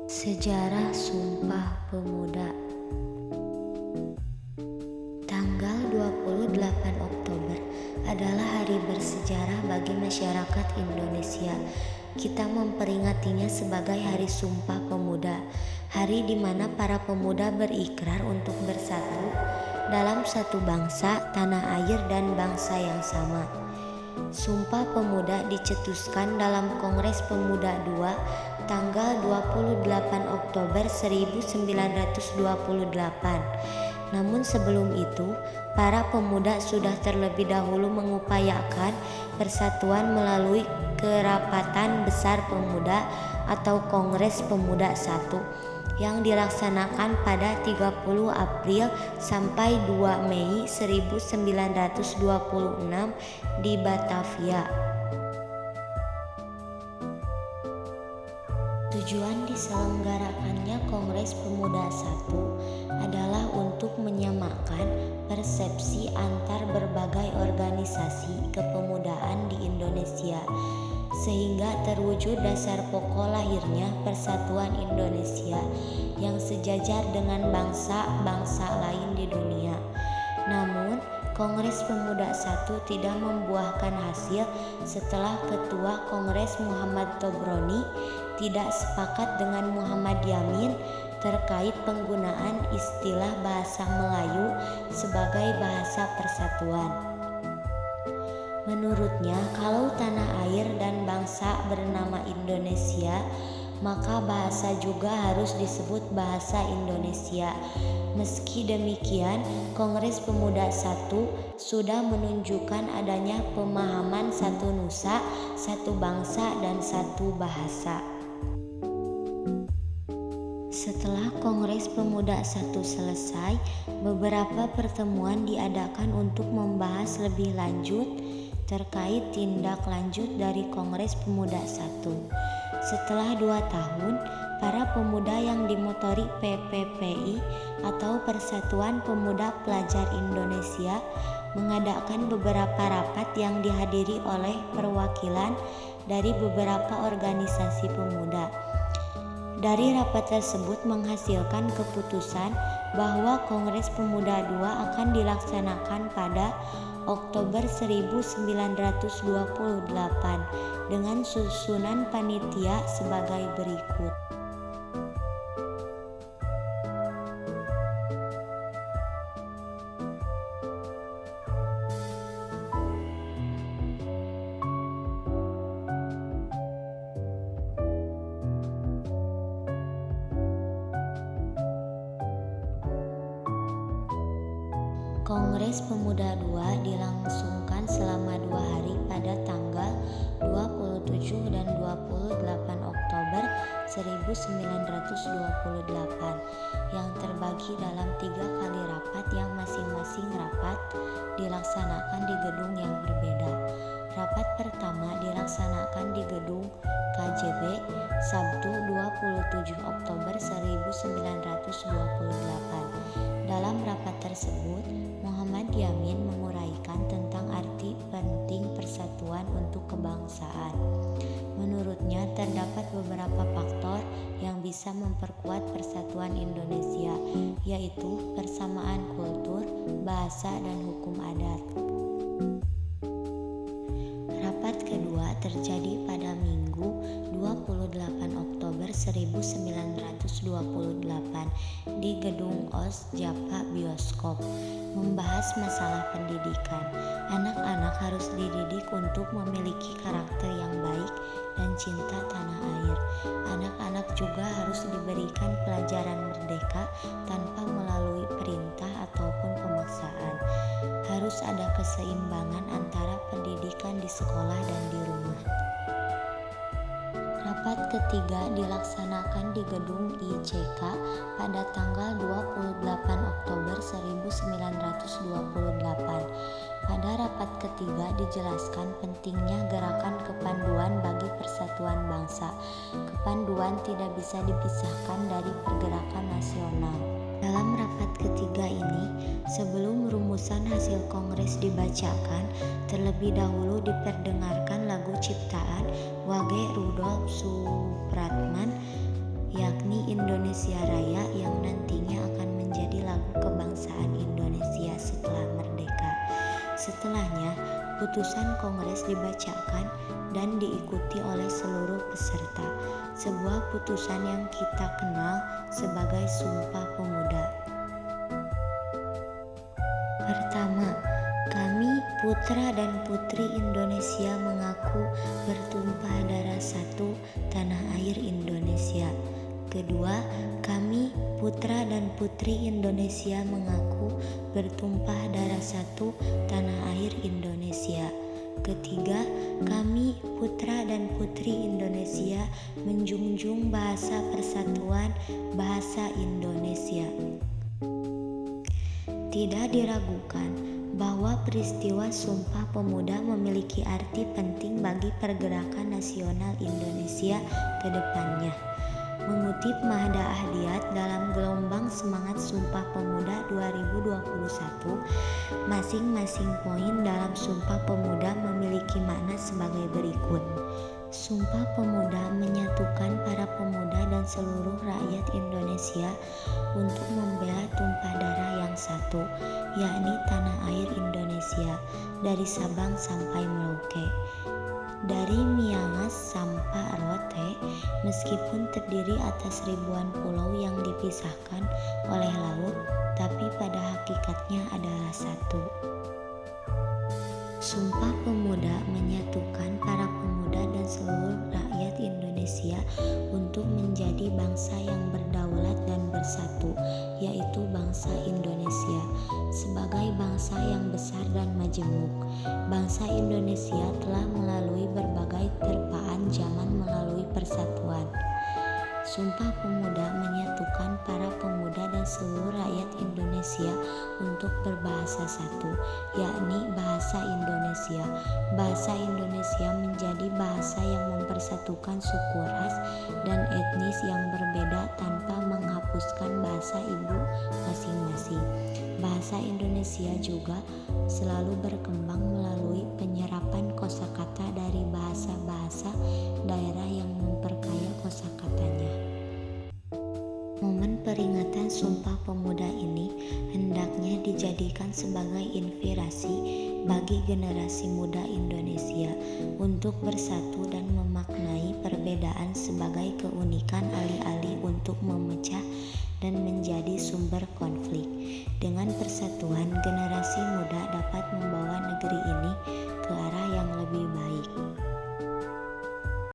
Sejarah Sumpah Pemuda. Tanggal 28 Oktober adalah hari bersejarah bagi masyarakat Indonesia. Kita memperingatinya sebagai Hari Sumpah Pemuda, hari di mana para pemuda berikrar untuk bersatu dalam satu bangsa, tanah air, dan bangsa yang sama. Sumpah Pemuda dicetuskan dalam Kongres Pemuda II tanggal 28 Oktober 1928. Namun sebelum itu, para pemuda sudah terlebih dahulu mengupayakan persatuan melalui Kerapatan Besar Pemuda atau Kongres Pemuda I yang dilaksanakan pada 30 April sampai 2 Mei 1926 di Batavia. Tujuan diselenggarakannya Kongres Pemuda I adalah untuk menyamakan persepsi antar berbagai organisasi kepemudaan di Indonesia, sehingga terwujud dasar pokok lahirnya persatuan Indonesia yang sejajar dengan bangsa-bangsa lain di dunia. Namun, Kongres Pemuda I tidak membuahkan hasil setelah Ketua Kongres Muhammad Tobroni tidak sepakat dengan Muhammad Yamin terkait penggunaan istilah bahasa Melayu sebagai bahasa persatuan. Menurutnya, kalau tanah air dan bangsa bernama Indonesia, maka bahasa juga harus disebut bahasa Indonesia. Meski demikian, Kongres Pemuda I sudah menunjukkan adanya pemahaman satu nusa, satu bangsa, dan satu bahasa. Setelah Kongres Pemuda I selesai, beberapa pertemuan diadakan untuk membahas lebih lanjut terkait tindak lanjut dari Kongres Pemuda I. Setelah 2 tahun, para pemuda yang dimotori PPPI atau Persatuan Pemuda Pelajar Indonesia mengadakan beberapa rapat yang dihadiri oleh perwakilan dari beberapa organisasi pemuda. Dari rapat tersebut menghasilkan keputusan bahwa Kongres Pemuda II akan dilaksanakan pada Oktober 1928 dengan susunan panitia sebagai berikut. Kongres Pemuda II dilangsungkan selama 2 hari pada tanggal 27 dan 28 Oktober 1928 yang terbagi dalam 3 kali rapat yang masing-masing rapat dilaksanakan di gedung yang berbeda. Rapat pertama dilaksanakan di gedung KJB Sabtu 27 Oktober 1928. Dalam rapat tersebut, Muhammad Yamin menguraikan tentang arti penting persatuan untuk kebangsaan. Menurutnya, terdapat beberapa faktor yang bisa memperkuat persatuan Indonesia, yaitu persamaan kultur, bahasa, dan hukum adat. Rapat kedua terjadi pada Minggu 28 Oktober 1928 di Gedung OS Japa Bioskop, membahas masalah pendidikan. Anak-anak harus dididik untuk memiliki karakter yang baik dan cinta tanah air. Anak-anak juga harus diberikan pelajaran merdeka tanpa melalui perintah ataupun pemaksaan. Harus ada keseimbangan antara pendidikan di sekolah dan di rumah. Rapat ketiga dilaksanakan di gedung IJK pada tanggal 28 Oktober 1928. Pada rapat ketiga dijelaskan pentingnya gerakan kepanduan bagi persatuan bangsa. Kepanduan tidak bisa dipisahkan dari pergerakan nasional. Dalam rapat ketiga ini, sebelum rumusan hasil kongres dibacakan, terlebih dahulu diperdengarkan lagu ciptaan Wage Rudolf Supratman Indonesia Raya yang nantinya akan menjadi lagu kebangsaan Indonesia setelah merdeka. Setelahnya, putusan Kongres dibacakan dan diikuti oleh seluruh peserta. Sebuah putusan yang kita kenal sebagai Sumpah Pemuda. Pertama, kami putra dan putri Indonesia mengaku bertumpah darah satu tanah air Indonesia. Kedua, kami putra dan putri Indonesia mengaku bertumpah darah satu tanah air Indonesia. Ketiga, kami putra dan putri Indonesia menjunjung bahasa persatuan bahasa Indonesia. Tidak diragukan bahwa peristiwa Sumpah Pemuda memiliki arti penting bagi pergerakan nasional Indonesia ke depannya. Mengutip Mahda Ahdiat dalam gelombang semangat Sumpah Pemuda 2021, masing-masing poin dalam Sumpah Pemuda memiliki makna sebagai berikut. Sumpah Pemuda menyatukan para pemuda dan seluruh rakyat Indonesia untuk membela tumpah darah yang satu, yakni tanah air Indonesia, dari Sabang sampai Merauke. Dari Miangas sampai Rote, meskipun terdiri atas ribuan pulau yang dipisahkan oleh laut, tapi pada hakikatnya adalah satu. Sumpah Pemuda menyatukan para pemuda dan seluruh rakyat Indonesia untuk menjadi bangsa yang berdaulat dan bersatu, yaitu bangsa Indonesia. Sebagai bangsa yang besar dan majemuk, bangsa Indonesia telah melalui berbagai terpaan zaman melalui persatuan. Sumpah Pemuda menyatukan para pemuda dan seluruh rakyat Indonesia untuk berbahasa satu, yakni bahasa Indonesia. Bahasa Indonesia menjadi bahasa yang mempersatukan suku, ras, dan etnis yang berbeda tanpa menghapuskan bahasa ibu masing-masing. Bahasa Indonesia juga selalu berkembang melalui penyerapan kosakata dari bahasa-bahasa daerah yang memperkaya kosakatanya. Momen peringatan Sumpah Pemuda ini hendaknya dijadikan sebagai inspirasi bagi generasi muda Indonesia untuk bersatu dan memaknai perbedaan sebagai keunikan alih-alih untuk memecah dan menjadi sumber konflik. Dengan persatuan, generasi muda dapat membawa negeri ini ke arah yang lebih baik.